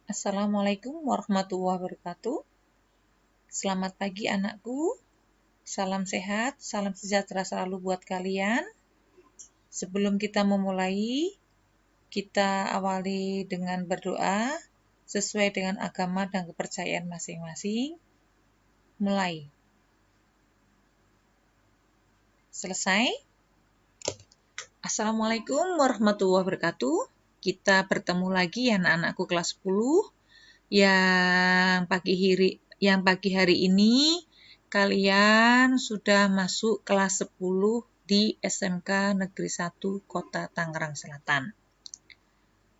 Assalamualaikum warahmatullahi wabarakatuh. Selamat pagi anakku. Salam sehat, salam sejahtera selalu buat kalian. Sebelum kita memulai, kita awali dengan berdoa sesuai dengan agama dan kepercayaan masing-masing. Mulai. Selesai? Assalamualaikum warahmatullahi wabarakatuh. Kita bertemu lagi ya anak-anakku kelas 10 yang pagi hari ini kalian sudah masuk kelas 10 di SMK Negeri 1 Kota Tangerang Selatan.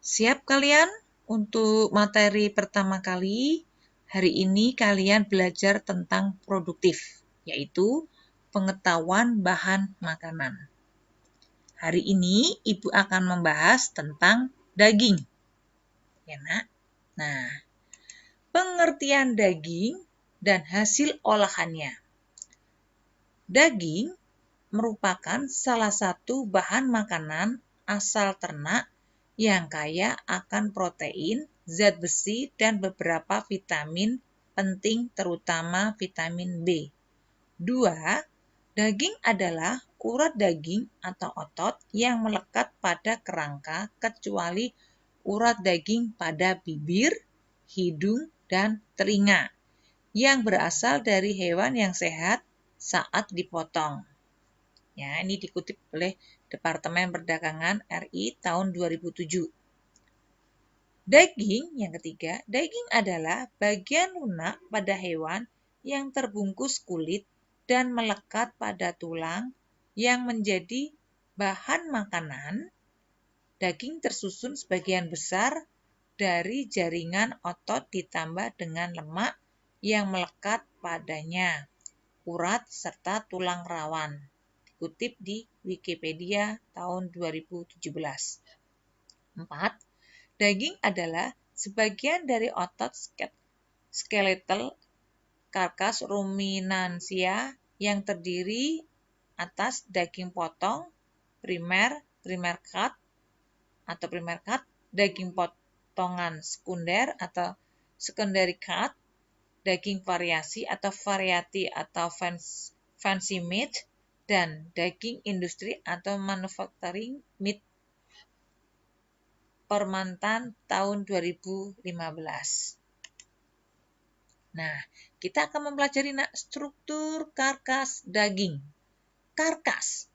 Siap kalian untuk materi pertama kali? Hari ini kalian belajar tentang produktif, yaitu pengetahuan bahan makanan. Hari ini Ibu akan membahas tentang daging. Ya, Nak? Nah, pengertian daging dan hasil olahannya. Daging merupakan salah satu bahan makanan asal ternak yang kaya akan protein, zat besi, dan beberapa vitamin penting terutama vitamin B. 2. Daging adalah urat daging atau otot yang melekat pada kerangka kecuali urat daging pada bibir, hidung, dan telinga yang berasal dari hewan yang sehat saat dipotong. Ya, ini dikutip oleh Departemen Perdagangan RI tahun 2007. Daging, yang ketiga, daging adalah bagian lunak pada hewan yang terbungkus kulit dan melekat pada tulang yang menjadi bahan makanan. Daging tersusun sebagian besar dari jaringan otot ditambah dengan lemak yang melekat padanya, urat serta tulang rawan. Dikutip di Wikipedia tahun 2017. 4. Daging adalah sebagian dari otot skeletal karkas ruminansia yang terdiri atas daging potong, primer cut, daging potongan sekunder atau secondary cut, daging variasi atau variety atau fancy meat, dan daging industri atau manufacturing meat. Permantan tahun 2015. Nah, kita akan mempelajari struktur karkas daging. Karkas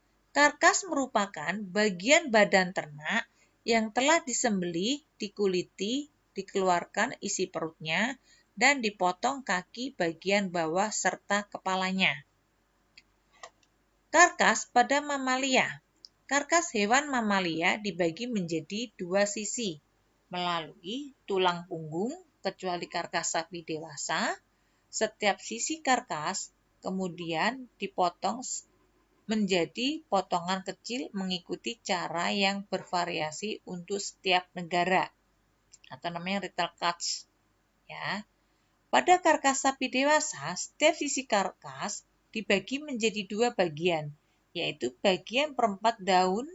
merupakan bagian badan ternak yang telah disembelih, dikuliti, dikeluarkan isi perutnya, dan dipotong kaki bagian bawah serta kepalanya. Karkas pada mamalia. Karkas hewan mamalia dibagi menjadi dua sisi, melalui tulang punggung, kecuali karkas sapi dewasa. Setiap sisi karkas kemudian dipotong menjadi potongan kecil mengikuti cara yang bervariasi untuk setiap negara, atau namanya retail cuts. Ya. Pada karkas sapi dewasa, setiap sisi karkas dibagi menjadi dua bagian, yaitu bagian perempat daun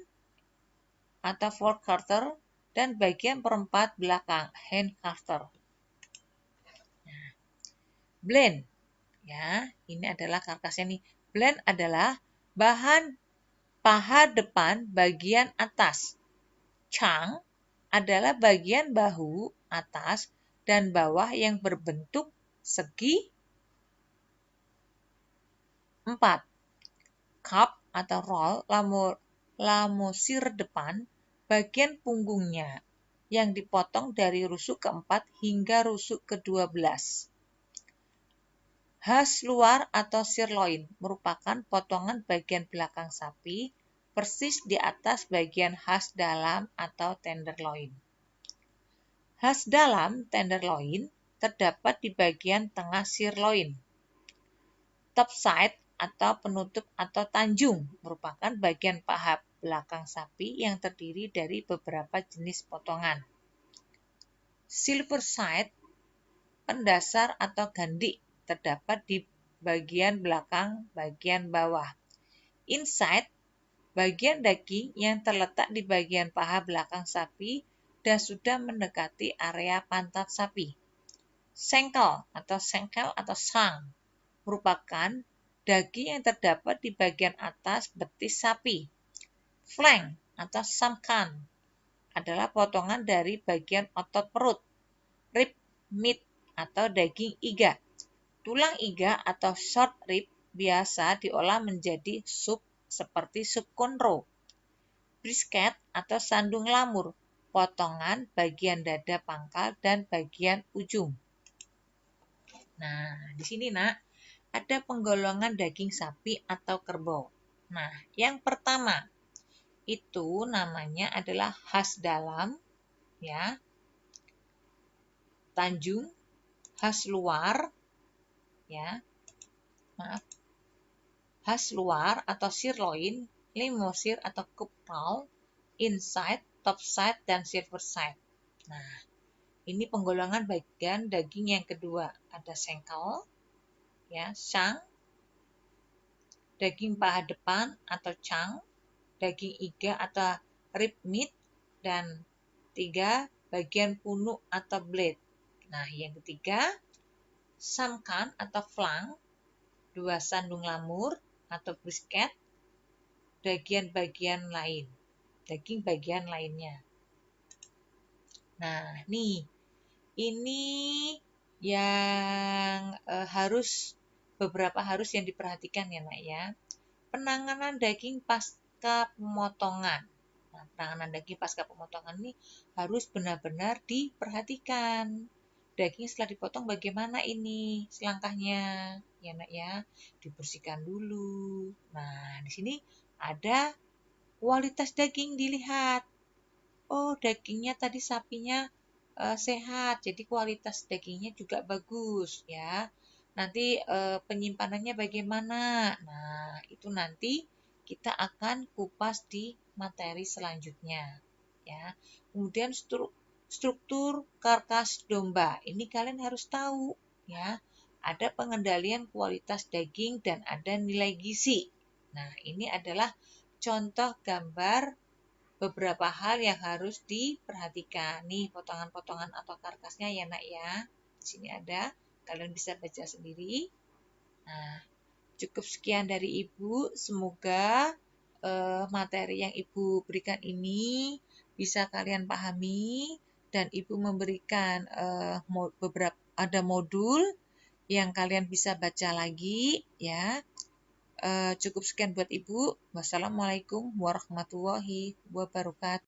atau fore quarter dan bagian perempat belakang hind quarter. Nah, blend, ya, ini adalah karkasnya nih. Blend adalah bahan paha depan bagian atas. Chang adalah bagian bahu atas dan bawah yang berbentuk segi. 4. Cup atau roll lamosir depan bagian punggungnya yang dipotong dari rusuk keempat hingga rusuk ke-12. Has luar atau sirloin merupakan potongan bagian belakang sapi persis di atas bagian has dalam atau tenderloin. Has dalam tenderloin terdapat di bagian tengah sirloin. Top side atau penutup atau tanjung merupakan bagian paha belakang sapi yang terdiri dari beberapa jenis potongan. Silver side, pendasar atau gandik, terdapat di bagian belakang bagian bawah. Inside, bagian daging yang terletak di bagian paha belakang sapi dan sudah mendekati area pantat sapi. Sengkel atau sang merupakan daging yang terdapat di bagian atas betis sapi. Flank atau samkan adalah potongan dari bagian otot perut. Rib meat atau daging iga. Tulang iga atau short rib biasa diolah menjadi sup seperti sup konro. Brisket atau sandung lamur, potongan bagian dada pangkal dan bagian ujung. Nah, di sini nak, ada penggolongan daging sapi atau kerbau. Nah, yang pertama itu namanya adalah khas dalam, ya, Tanjung, khas luar, ya, maaf, khas luar atau sirloin, limosir atau kupral, inside, top side, dan silver side. Nah, ini penggolongan bagian daging yang kedua. Ada sengkel, ya, shang, daging paha depan atau chang, daging iga atau rib meat, dan 3 bagian punuk atau blade. Nah, yang ketiga samkan atau flank, 2 sandung lamur atau brisket, daging bagian lainnya. Nah, nih ini yang beberapa harus yang diperhatikan ya nak ya. Penanganan daging pasca pemotongan. Nah, penanganan daging pasca pemotongan ini harus benar-benar diperhatikan. Daging setelah dipotong bagaimana ini selangkahnya, ya nak ya, dibersihkan dulu. Nah, di sini ada kualitas daging dilihat. Oh, dagingnya tadi sapinya sehat, jadi kualitas dagingnya juga bagus ya. Nanti penyimpanannya bagaimana? Nah, itu nanti kita akan kupas di materi selanjutnya ya. Kemudian struktur karkas domba. Ini kalian harus tahu ya. Ada pengendalian kualitas daging dan ada nilai gizi. Nah, ini adalah contoh gambar beberapa hal yang harus diperhatikan. Nih, potongan-potongan atau karkasnya ya nak ya. Di sini ada, kalian bisa baca sendiri. Nah, cukup sekian dari Ibu. Semoga materi yang Ibu berikan ini bisa kalian pahami dan Ibu memberikan ada modul yang kalian bisa baca lagi ya. Cukup sekian buat Ibu. Wassalamualaikum warahmatullahi wabarakatuh.